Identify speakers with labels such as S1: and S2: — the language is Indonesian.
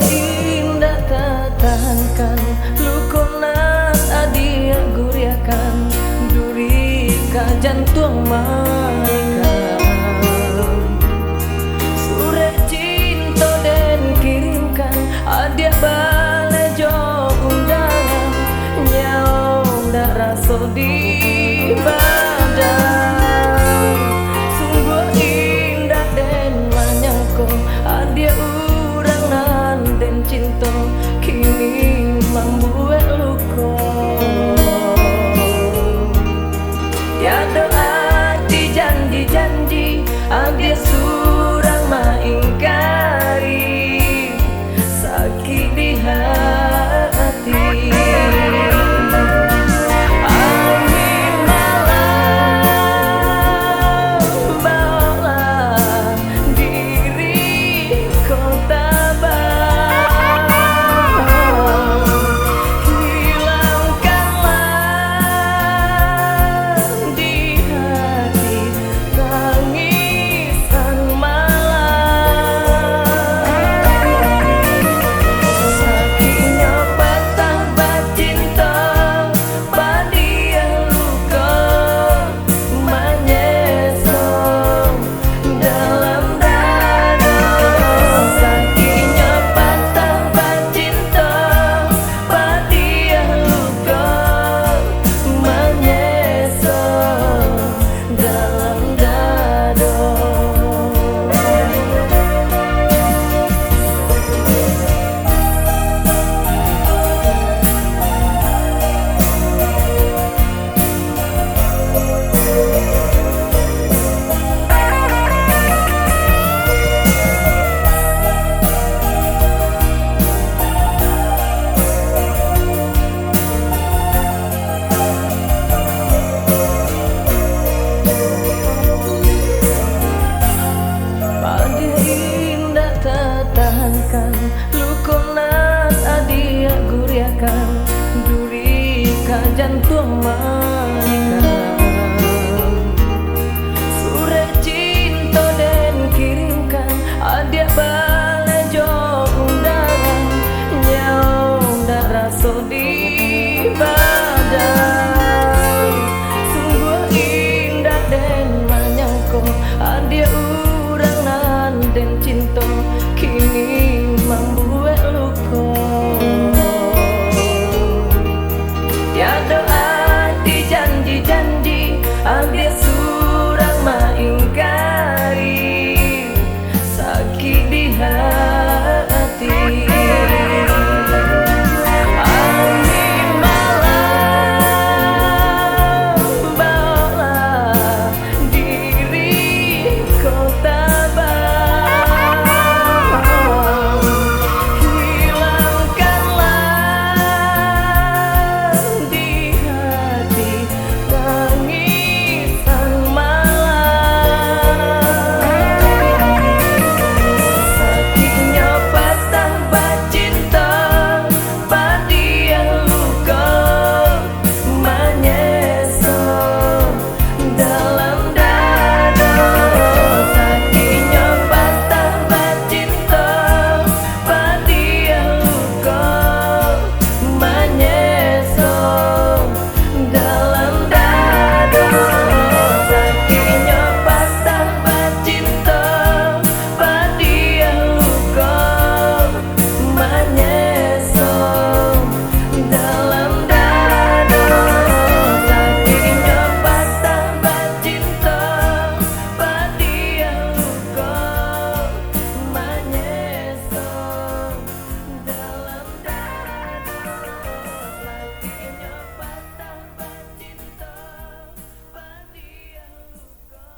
S1: indah tatahankan lukunat adia guriakan duri ka jantung maikan sure cinta dan kirimkan adia balejo undangan nyaong daraso di badan sungguh indah dan manyangko adia urang nanten cinta kini membuat luka ya doa di janji-janji adia surang maingkari sakit di hati. Angin malam bawalah diri kota lukunat adia guriakan duri ka jantung